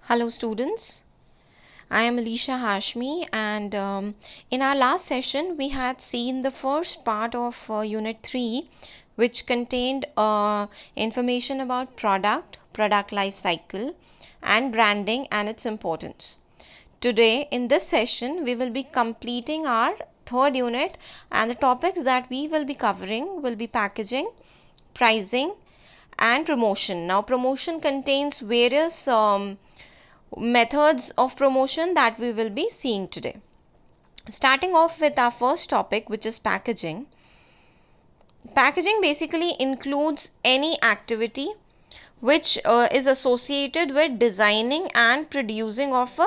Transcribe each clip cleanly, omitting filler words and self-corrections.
Hello students, I am Alicia Hashmi and in our last session we had seen the first part of unit 3 which contained information about product life cycle and branding and its importance. Today in this session we will be completing our third unit and the topics that we will be covering will be packaging, pricing and promotion. Now promotion contains various methods of promotion that we will be seeing today. Starting off with our first topic, which is packaging. Packaging basically includes any activity which is associated with designing and producing of a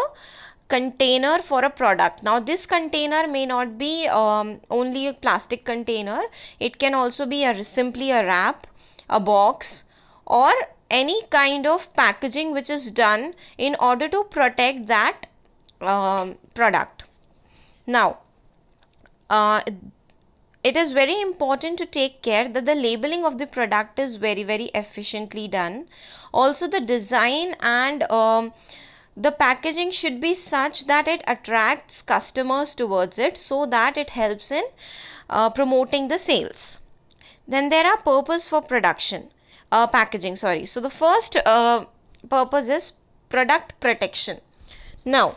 container for a product. Now this container may not be only a plastic container, it can also be simply a wrap, a box, or any kind of packaging which is done in order to protect that product. Now it is very important to take care that the labeling of the product is very efficiently done. Also the design and the packaging should be such that it attracts customers towards it so that it helps in promoting the sales. Then there are purpose for packaging. So the first purpose is product protection. Now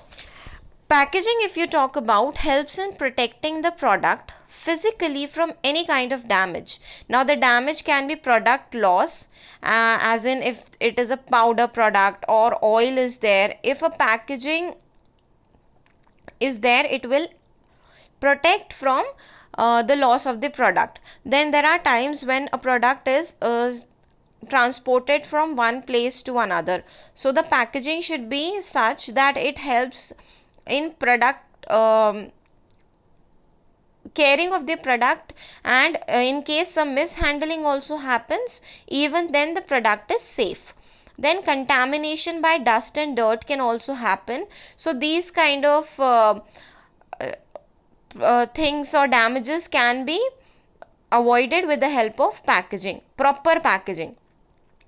packaging, if you talk about, helps in protecting the product physically from any kind of damage. Now the damage can be product loss, as in if it is a powder product or oil is there, if a packaging is there, it will protect from the loss of the product. Then there are times when a product is transported from one place to another, so the packaging should be such that it helps in product caring of the product, and in case some mishandling also happens, even then the product is safe. Then contamination by dust and dirt can also happen, so these kind of things or damages can be avoided with the help of packaging, proper packaging.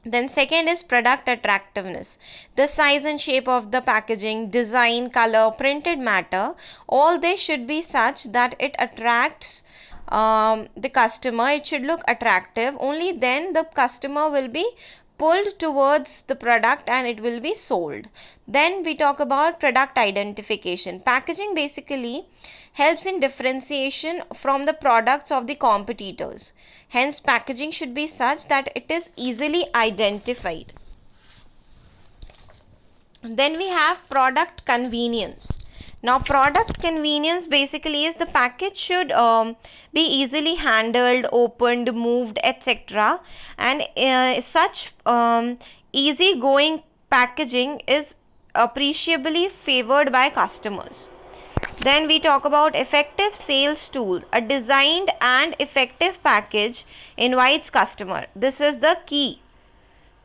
Then second is product attractiveness. The size and shape of the packaging, design, color, printed matter, all this should be such that it attracts the customer. It should look attractive. Only then the customer will be pulled towards the product and it will be sold. Then we talk about product identification. Packaging basically helps in differentiation from the products of the competitors. Hence packaging should be such that it is easily identified. Then we have product convenience. Now product convenience basically is the package should be easily handled, opened, moved, etc. And such easy going packaging is appreciably favored by customers. Then we talk about effective sales tool. A designed and effective package invites customer. This is the key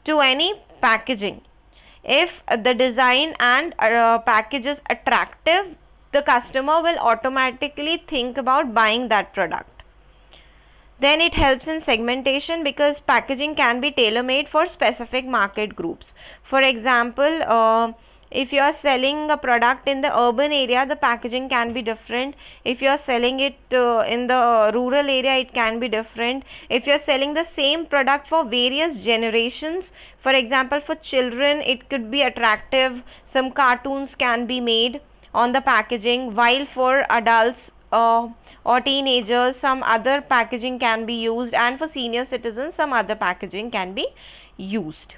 to any packaging. If the design and package is attractive, the customer will automatically think about buying that product. Then it helps in segmentation because packaging can be tailor-made for specific market groups. For example, if you are selling a product in the urban area, the packaging can be different. If you are selling it in the rural area, it can be different. If you are selling the same product for various generations, for example for children, it could be attractive. Some cartoons can be made on the packaging, while for adults or teenagers some other packaging can be used, and for senior citizens some other packaging can be used.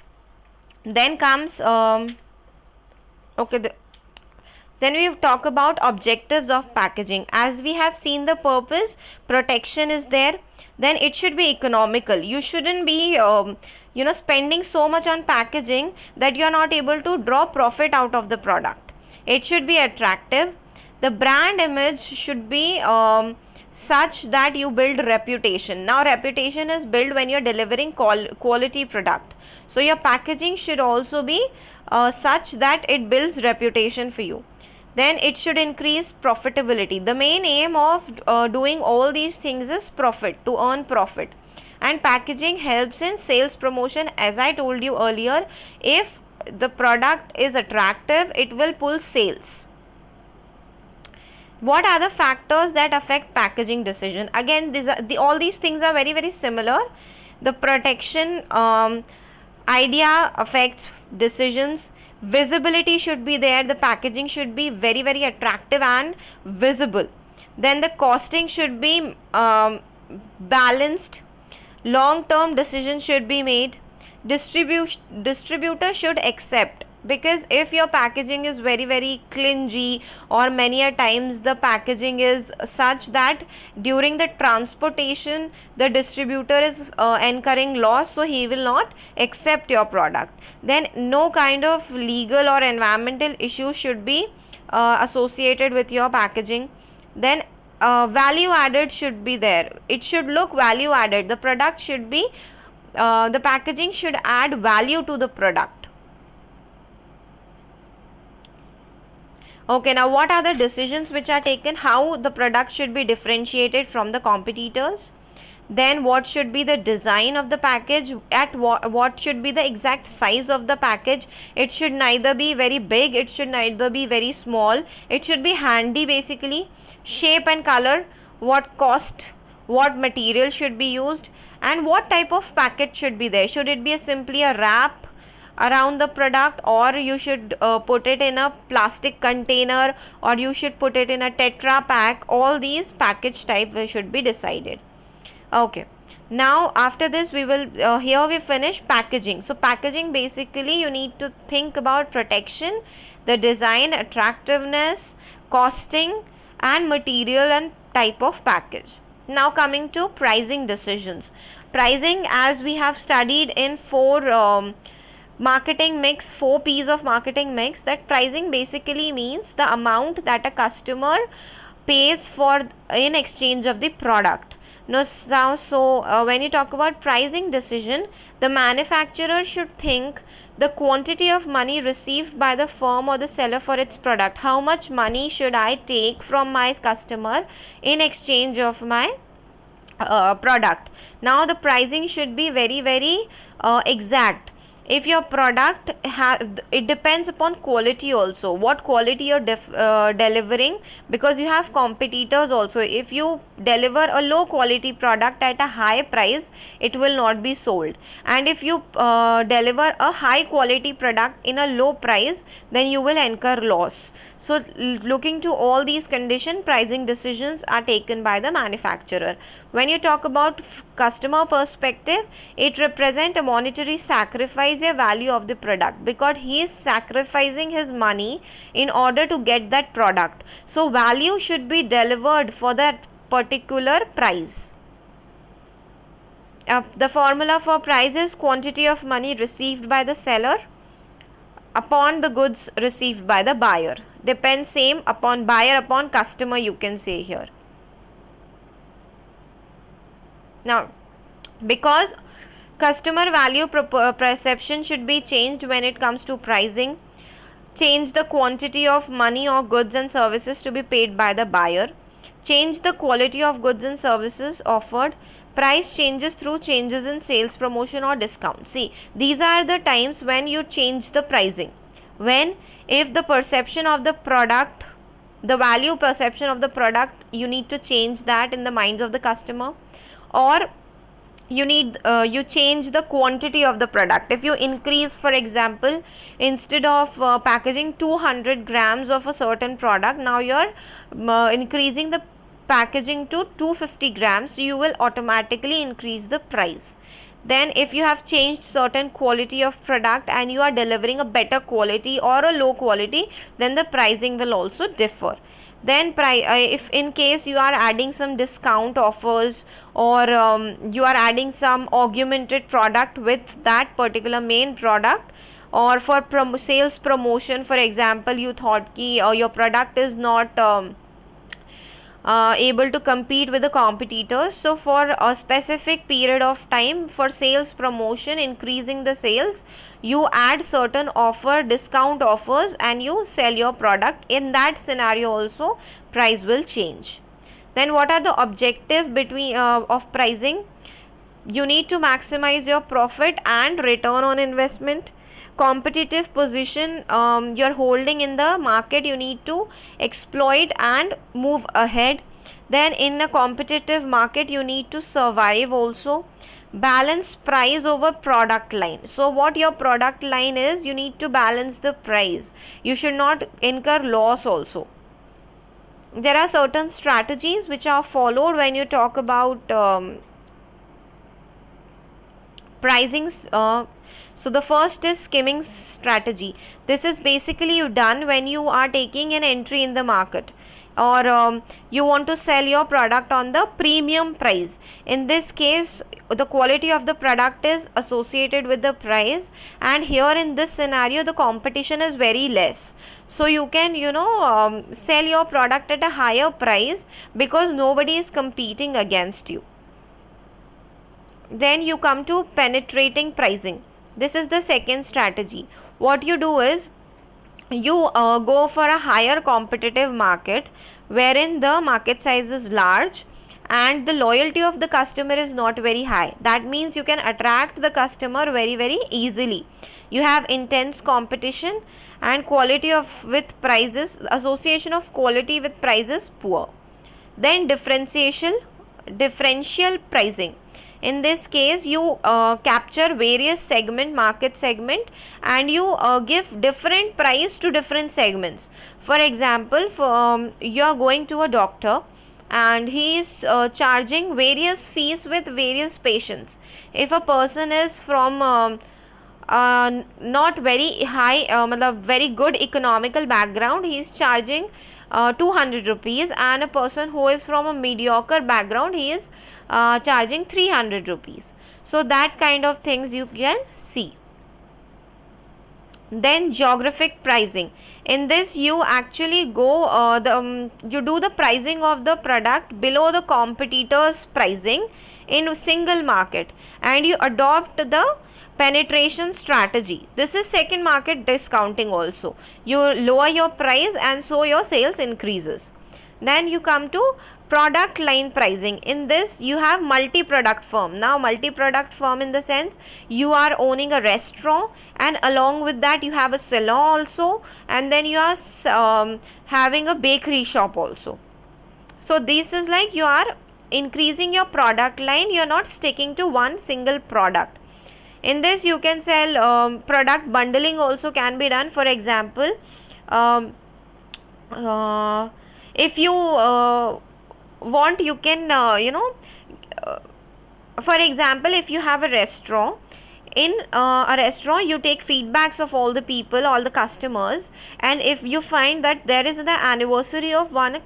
Then comes then we talk about objectives of packaging. As we have seen, the purpose, protection is there. Then it should be economical. You shouldn't be spending so much on packaging that you are not able to draw profit out of the product. It should be attractive. The brand image should be such that you build reputation. Now reputation is built when you are delivering quality product. So your packaging should also be such that it builds reputation for you. Then it should increase profitability. The main aim of doing all these things is profit, to earn profit. And packaging helps in sales promotion. As I told you earlier, if the product is attractive, it will pull sales. What are the factors that affect packaging decision? Again, all these things are very similar. The protection idea affects decisions. Visibility should be there. The packaging should be very attractive and visible. Then the costing should be balanced. Long-term decisions should be made. Distributor should accept, because if your packaging is very clingy, or many a times the packaging is such that during the transportation the distributor is incurring loss, so he will not accept your product. Then no kind of legal or environmental issues should be associated with your packaging. Then value added should be there. It should look value added. The product should be the packaging should add value to the product. Okay, now what are the decisions which are taken? How the product should be differentiated from the competitors. Then what should be the design of the package, at what should be the exact size of the package. It should neither be very big, it should neither be very small, it should be handy basically. Shape and color, what cost, what material should be used, and what type of packet should be there. Should it be simply a wrap around the product, or you should put it in a plastic container, or you should put it in a Tetra pack. All these package type should be decided. Okay, now after this we will here we finish packaging. So packaging, basically you need to think about protection, the design, attractiveness, costing, and material and type of package. Now coming to pricing decisions. Pricing, as we have studied in four marketing mix, 4 P's of marketing mix, that pricing basically means the amount that a customer pays for in exchange of the product. Now, when you talk about pricing decision, the manufacturer should think the quantity of money received by the firm or the seller for its product. How much money should I take from my customer in exchange of my product? Now the pricing should be very exact. If your product it depends upon quality also, what quality you're delivering, because you have competitors also. If you deliver a low quality product at a high price, it will not be sold, and if you deliver a high quality product in a low price, then you will incur loss. So looking to all these conditions, pricing decisions are taken by the manufacturer. When you talk about customer perspective, it represents a monetary sacrifice, a value of the product, because he is sacrificing his money in order to get that product. So value should be delivered for that particular price. The formula for price is quantity of money received by the seller upon the goods received by the buyer. Depends same upon buyer upon customer, you can say here. Now, because customer value perception should be changed when it comes to pricing, change the quantity of money or goods and services to be paid by the buyer, change the quality of goods and services offered, price changes through changes in sales, promotion or discount. See, these are the times when you change the pricing. When, if the perception of the product, the value perception of the product, you need to change that in the minds of the customer, or you change the quantity of the product. If you increase, for example, instead of packaging 200 grams of a certain product, now you are increasing the packaging to 250 grams, you will automatically increase the price. Then if you have changed certain quality of product and you are delivering a better quality or a low quality, then the pricing will also differ. Then if in case you are adding some discount offers, or you are adding some augmented product with that particular main product, or for sales promotion, for example, you thought ki your product is not able to compete with the competitors, so for a specific period of time, for sales promotion, increasing the sales, you add certain discount offers and you sell your product. In that scenario also price will change. Then what are the objective of pricing? You need to maximize your profit and return on investment. competitive position you're holding in the market, you need to exploit and move ahead. Then in a competitive market you need to survive also. Balance price over product line. So what your product line is, you need to balance the price. You should not incur loss also. There are certain strategies which are followed when you talk about pricing. So the first is skimming strategy. This is basically done when you are taking an entry in the market, or you want to sell your product on the premium price. In this case, the quality of the product is associated with the price, and here in this scenario the competition is very less. So you can sell your product at a higher price because nobody is competing against you. Then you come to penetrating pricing. This is the second strategy. What you do is you go for a higher competitive market wherein the market size is large and the loyalty of the customer is not very high. That means you can attract the customer very easily. You have intense competition and quality of with prices, association of quality with prices poor. Then differential pricing. In this case, you capture various market segment, and you give different price to different segments. For example, you are going to a doctor and he is charging various fees with various patients. If a person is from not very high, very good economical background, he is charging 200 rupees, and a person who is from a mediocre background, he is charging 300 rupees. So that kind of things you can see. Then geographic pricing. In this you actually go you do the pricing of the product below the competitors pricing in a single market, and you adopt the penetration strategy. This is second market discounting also. You lower your price and so your sales increases. Then you come to product line pricing. In this you have multi-product firm. Now multi-product firm in the sense you are owning a restaurant, and along with that you have a salon also, and then you are having a bakery shop also. So this is like you are increasing your product line, you are not sticking to one single product. In this you can sell product bundling also can be done. For example, if you want, you can for example, if you have a restaurant, in a restaurant you take feedbacks of all the people, all the customers, and if you find that there is the anniversary of one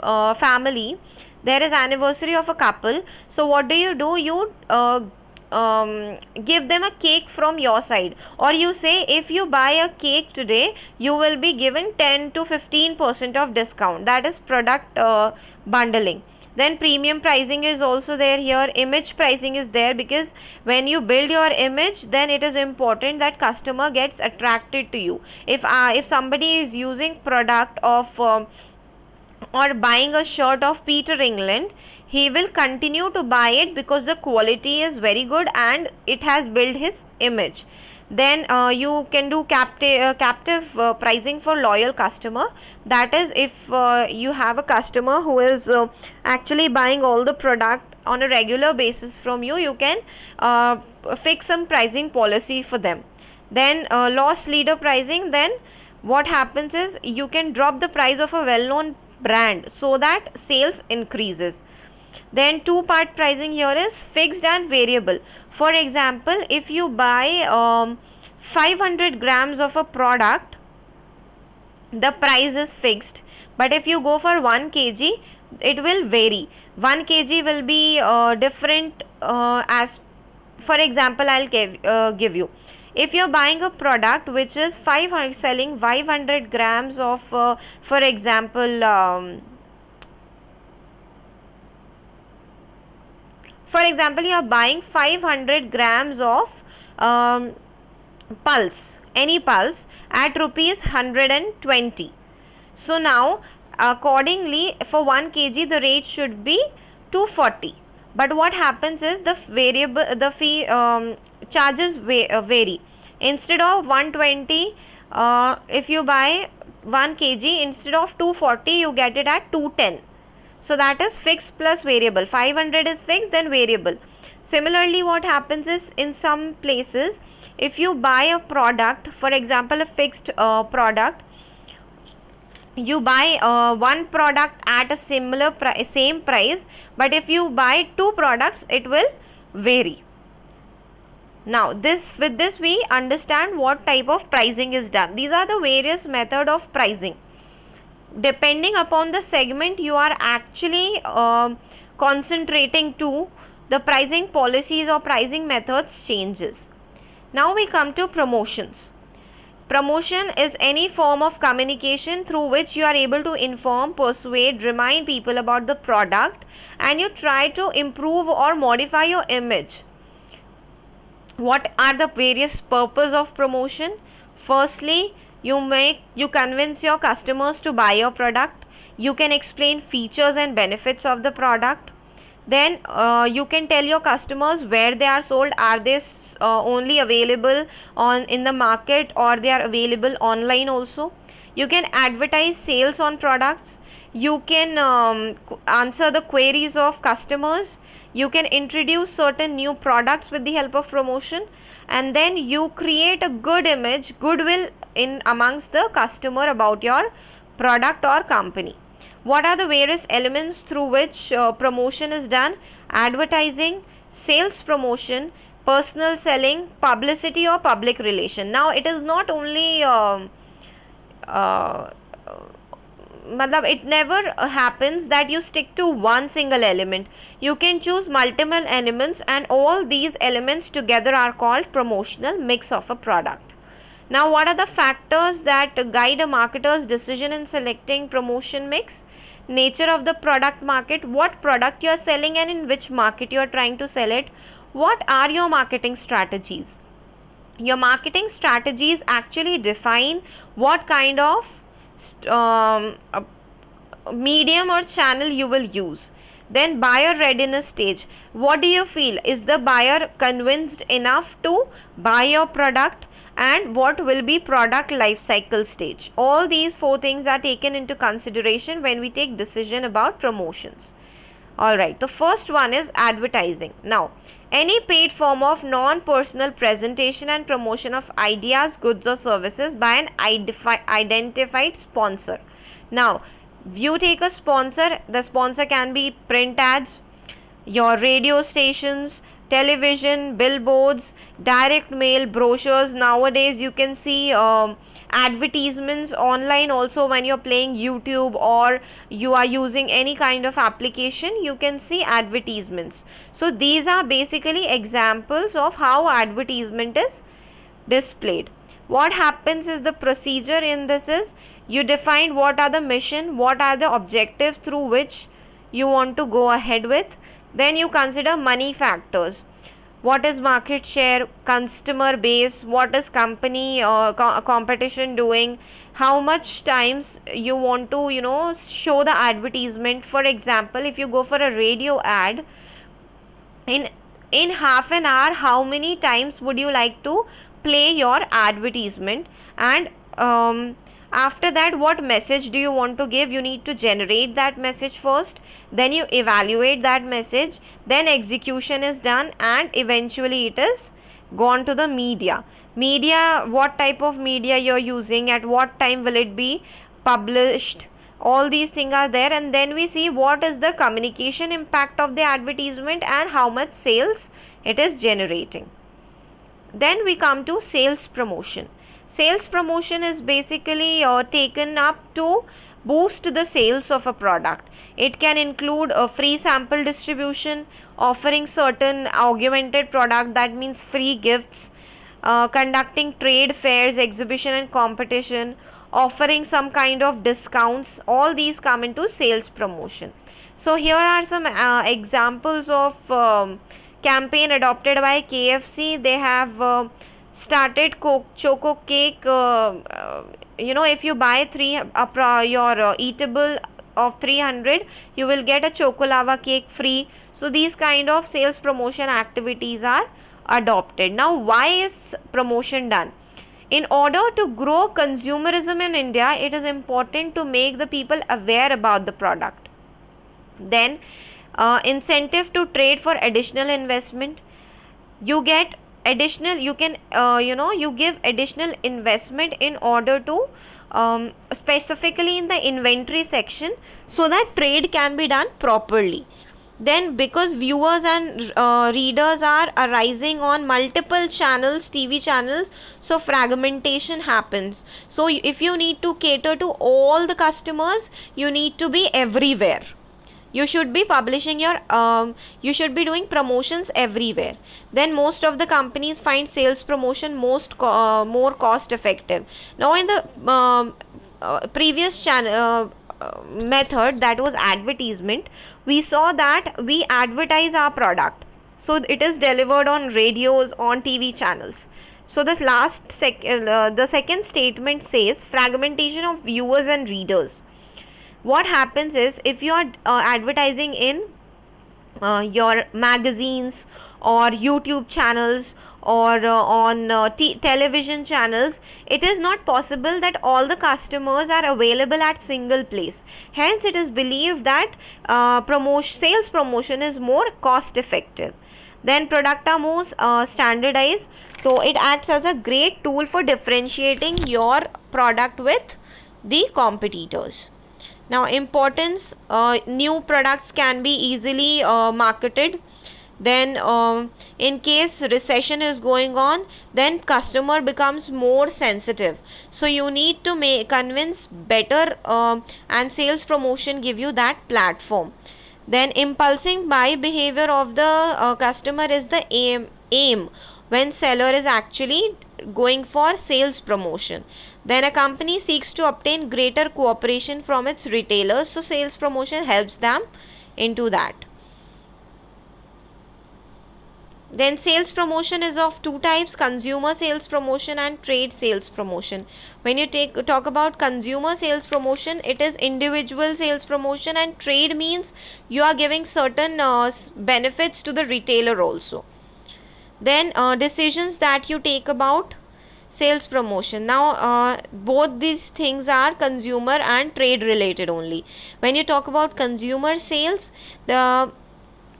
family, there is anniversary of a couple, so what do? You give them a cake from your side, or you say if you buy a cake today you will be given 10 to 15% of discount. That is product bundling. Then premium pricing is also there here. Image pricing is there, because when you build your image, then it is important that customer gets attracted to you. If somebody is using product of or buying a shirt of Peter England, he will continue to buy it because the quality is very good and it has built his image. Then you can do captive pricing for loyal customer. That is, if you have a customer who is actually buying all the product on a regular basis from you, you can fix some pricing policy for them. Then loss leader pricing. Then what happens is you can drop the price of a well-known brand so that sales increases. Then two-part pricing here is fixed and variable. For example, if you buy 500 grams of a product, the price is fixed, but if you go for 1 kg, it will vary. 1 kg will be different as, for example, I'll give you. If you're buying a product which is selling 500 grams of, for example, you are buying 500 grams of pulse, any pulse, at rupees 120. So now accordingly for 1 kg the rate should be 240. But what happens is the fee charges vary. Instead of 120, if you buy 1 kg, instead of 240, you get it at 210. So that is fixed plus variable. 500 is fixed, then variable. Similarly, what happens is, in some places, if you buy a product, for example, a fixed product, you buy one product at a same price, but if you buy two products, it will vary. Now with this we understand what type of pricing is done. These are the various method of pricing. Depending upon the segment you are actually concentrating to, the pricing policies or pricing methods changes. Now we come to promotions. Promotion is any form of communication through which you are able to inform, persuade, remind people about the product, and you try to improve or modify your image. What are the various purposes of promotion? Firstly, you convince your customers to buy your product. You can explain features and benefits of the product. Then you can tell your customers where they are sold. Are they only available in the market, or they are available online also? You can advertise sales on products. You can answer the queries of customers. You can introduce certain new products with the help of promotion, and then you create a good image, goodwill in amongst the customer about your product or company. What are the various elements through which promotion is done? Advertising, sales promotion, personal selling, publicity or public relation. Now it is not only it never happens that you stick to one single element. You can choose multiple elements, and all these elements together are called promotional mix of a product. Now what are the factors that guide a marketer's decision in selecting promotion mix? Nature of the product market, what product you are selling and in which market you are trying to sell it. What are your marketing strategies? Your marketing strategies actually define what kind of medium or channel you will use. Then buyer readiness stage. What do you feel? Is the buyer convinced enough to buy your product? And what will be product life cycle stage? All these four things are taken into consideration when we take decision about promotions. Alright, the first one is advertising. Now, any paid form of non-personal presentation and promotion of ideas, goods or services by an identified sponsor. Now, you take a sponsor. The sponsor can be print ads, your radio stations, television, billboards, direct mail, brochures. Nowadays you can see advertisements online also. When you're playing YouTube or you are using any kind of application, you can see advertisements. So these are basically examples of how advertisement is displayed. What happens is, the procedure in this is, you define what are the mission, what are the objectives through which you want to go ahead with. Then you consider money factors. What is market share, customer base, what is company competition doing, how much times you want to show the advertisement. For example, if you go for a radio ad, in half an hour, how many times would you like to play your advertisement? And after that, what message do you want to give? You need to generate that message first, then you evaluate that message, then execution is done, and eventually it is gone to the media. What type of media you are using, at what time will it be published, all these things are there. And then we see what is the communication impact of the advertisement and how much sales it is generating. Then we come to sales promotion. Sales promotion is basically taken up to boost the sales of a product. It can include a free sample distribution, offering certain augmented product, that means free gifts, conducting trade fairs, exhibition and competition, offering some kind of discounts. All these come into sales promotion. So here are some examples of campaign adopted by KFC. They have started choco cake. If you buy your eatable of 300, you will get a choco lava cake free. So these kind of sales promotion activities are adopted. Now, why is promotion done? In order to grow consumerism in India, it is important to make the people aware about the product. Then, incentive to trade for additional investment. You get additional, you can, you give additional investment in order to specifically in the inventory section, so that trade can be done properly. Then, because viewers and readers are arising on multiple channels, TV channels, so fragmentation happens. So if you need to cater to all the customers, you need to be everywhere. You should be publishing your, you should be doing promotions everywhere. Then most of the companies find sales promotion more cost effective. Now in the previous channel method, that was advertisement, we saw that we advertise our product, so it is delivered on radios, on TV channels. So this the second statement says fragmentation of viewers and readers. What happens is, if you are advertising in your magazines or YouTube channels or on television channels, it is not possible that all the customers are available at single place. Hence, it is believed that sales promotion is more cost effective. Then products are more standardized, so it acts as a great tool for differentiating your product with the competitors. Now, importance, new products can be easily marketed. Then in case recession is going on, then customer becomes more sensitive, so you need to convince better, and sales promotion give you that platform. Then impulsing buy behavior of the customer is the aim when seller is actually going for sales promotion. Then a company seeks to obtain greater cooperation from its retailers, so sales promotion helps them into that. Then sales promotion is of two types: consumer sales promotion and trade sales promotion. When you talk about consumer sales promotion, it is individual sales promotion, and trade means you are giving certain benefits to the retailer also. Then decisions that you take about sales promotion. Now both these things are consumer and trade related only. When you talk about consumer sales,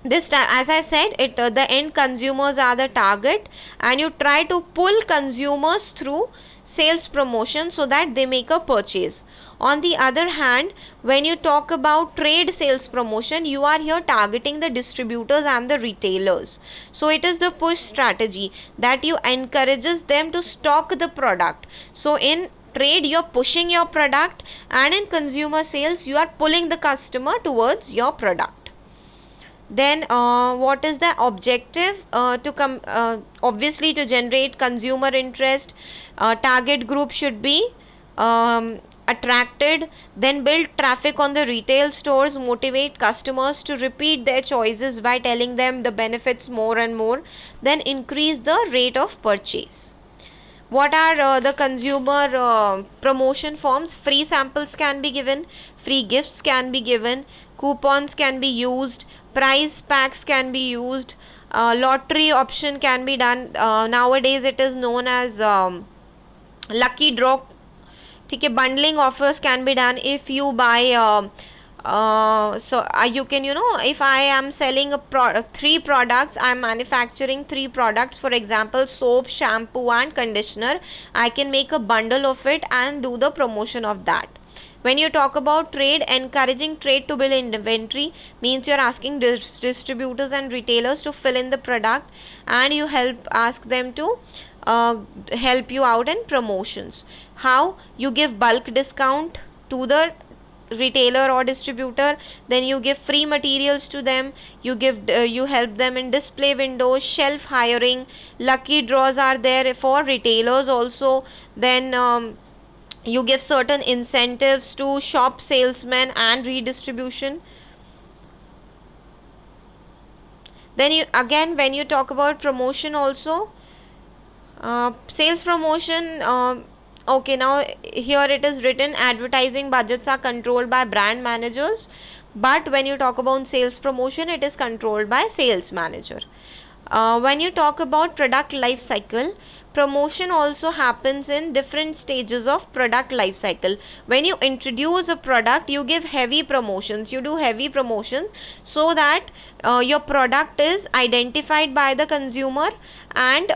this time, as I said, the end consumers are the target, and you try to pull consumers through sales promotion so that they make a purchase. On the other hand, when you talk about trade sales promotion, you are here targeting the distributors and the retailers. So it is the push strategy that you encourages them to stock the product. So in trade, you are pushing your product, and in consumer sales, you are pulling the customer towards your product. Then what is the objective? Obviously to generate consumer interest, target group should be attracted, then build traffic on the retail stores, motivate customers to repeat their choices by telling them the benefits more and more, then increase the rate of purchase. What are the consumer promotion forms? Free samples can be given, free gifts can be given, coupons can be used, prize packs can be used, lottery option can be done. Nowadays it is known as lucky draw. Okay, bundling offers can be done. If you buy you can, if I am selling a 3 products, I am manufacturing 3 products, for example soap, shampoo and conditioner, I can make a bundle of it and do the promotion of that. When you talk about trade, encouraging trade to build inventory means you are asking distributors and retailers to fill in the product, and you ask them to help you out in promotions. How? You give bulk discount to the retailer or distributor, then you give free materials to them, you help them in display windows, shelf hiring, lucky draws are there for retailers also. Then you give certain incentives to shop salesmen and redistribution. Then when you talk about promotion also, sales promotion, okay, now here it is written advertising budgets are controlled by brand managers, but when you talk about sales promotion, it is controlled by sales manager. When you talk about product life cycle, promotion also happens in different stages of product life cycle. When you introduce a product, you give heavy promotions, you do heavy promotion, so that your product is identified by the consumer, and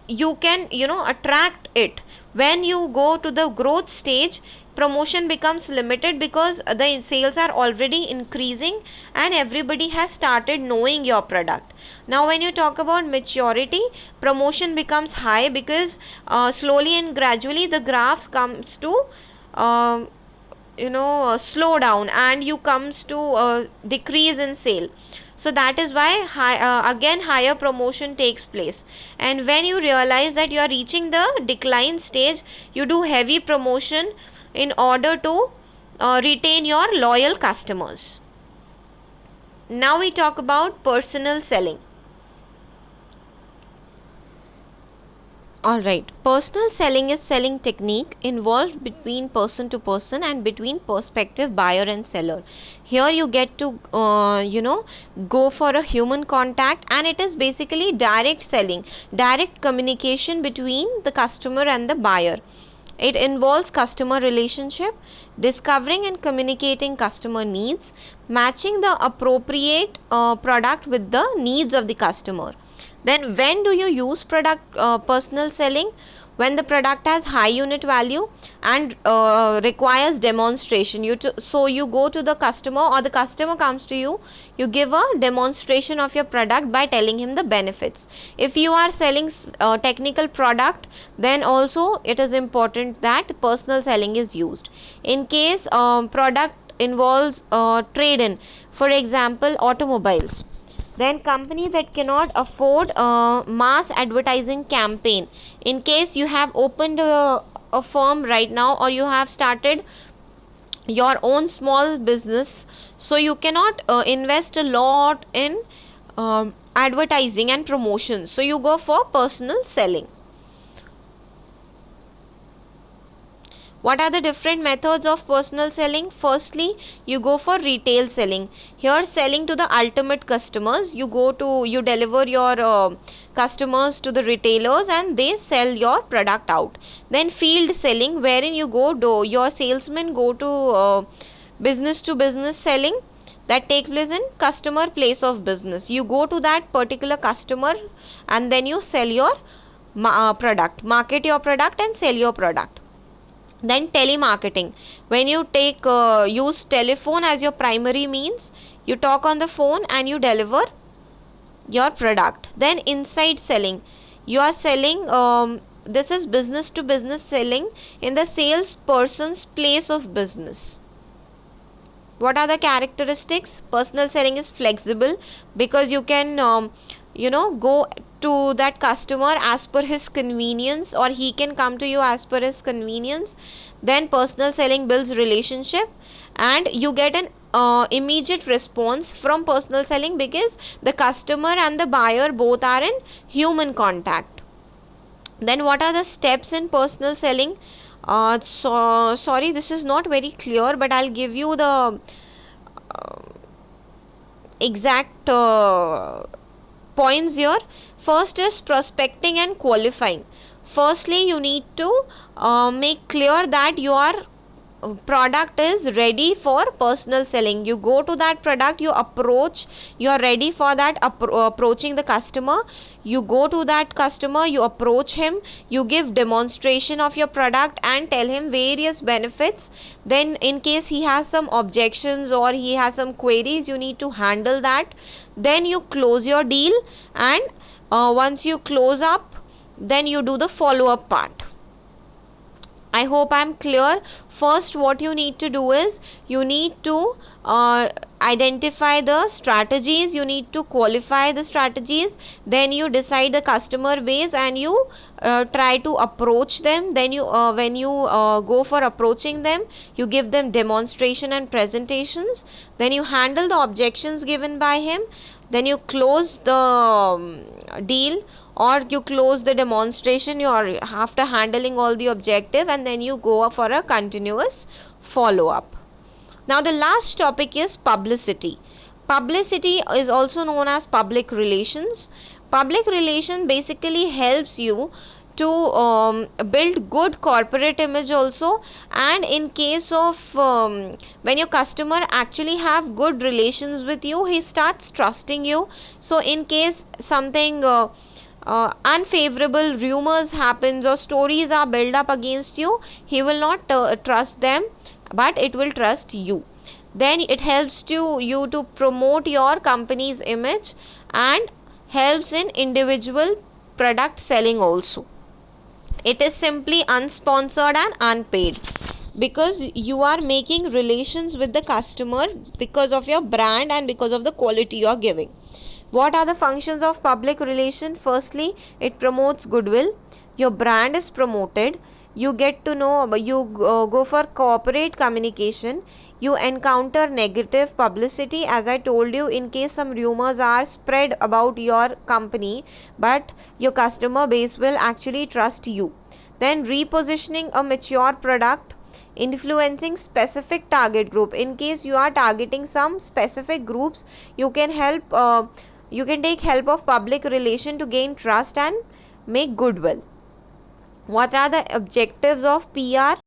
you can attract it. When you go to the growth stage, promotion becomes limited because the sales are already increasing and everybody has started knowing your product. Now when you talk about maturity, promotion becomes high because slowly and gradually the graphs comes to slow down, and you comes to decrease in sale. So that is why again higher promotion takes place. And when you realize that you are reaching the decline stage, you do heavy promotion in order to retain your loyal customers. Now we talk about personal selling. Alright, personal selling is selling technique involved between person to person and between prospective buyer and seller. Here you get to go for a human contact, and it is basically direct selling, direct communication between the customer and the buyer. It involves customer relationship, discovering and communicating customer needs, matching the appropriate product with the needs of the customer. Then when do you use personal selling? When the product has high unit value and requires demonstration. So you go to the customer, or the customer comes to you, you give a demonstration of your product by telling him the benefits. If you are selling technical product, then also it is important that personal selling is used. In case product involves trade-in, for example automobiles, then company that cannot afford a mass advertising campaign. In case you have opened a firm right now, or you have started your own small business, so you cannot invest a lot in advertising and promotion, so you go for personal selling. What are the different methods of personal selling? Firstly, you go for retail selling. Here selling to the ultimate customers. You deliver your customers to the retailers and they sell your product out. Then field selling, wherein your salesmen go to business selling, that take place in customer place of business. You go to that particular customer and then you sell your product, market your product and sell your product. Then telemarketing, when you use telephone as your primary means, you talk on the phone and you deliver your product. Then inside selling, you are selling, this is business to business selling in the salesperson's place of business. What are the characteristics? Personal selling is flexible because you can go to that customer as per his convenience, or he can come to you as per his convenience. Then personal selling builds relationship, and you get an immediate response from personal selling because the customer and the buyer both are in human contact. Then what are the steps in personal selling? Sorry, this is not very clear, but I'll give you the exact points here. First is prospecting and qualifying. Firstly, you need to make clear that your product is ready for personal selling. You go to that product, you are ready for that approaching the customer. You go to that customer, you approach him, you give demonstration of your product and tell him various benefits. Then in case he has some objections or he has some queries, you need to handle that. Then you close your deal, and once you close up, then you do the follow-up part. I hope I am clear. First, what you need to do is you need to identify the strategies, you need to qualify the strategies, then you decide the customer base and you try to approach them. Then you when you go for approaching them, you give them demonstration and presentations. Then you handle the objections given by him. Then you close the deal, or you close the demonstration after handling all the objective, and then you go for a continuous follow-up. Now the last topic is publicity. Publicity is also known as public relations. Public relations basically helps you to build good corporate image also, and in case of when your customer actually have good relations with you, he starts trusting you. So in case something unfavorable rumors happens or stories are built up against you, he will not trust them, but it will trust you. Then it helps you to promote your company's image and helps in individual product selling also. It is simply unsponsored and unpaid, because you are making relations with the customer because of your brand and because of the quality you are giving. What are the functions of public relation? Firstly, it promotes goodwill. Your brand is promoted. You get to know, you go for corporate communication. You encounter negative publicity, as I told you, in case some rumors are spread about your company, but your customer base will actually trust you. Then repositioning a mature product, influencing specific target group. In case you are targeting some specific groups, you can take help of public relation to gain trust and make goodwill. What are the objectives of PR?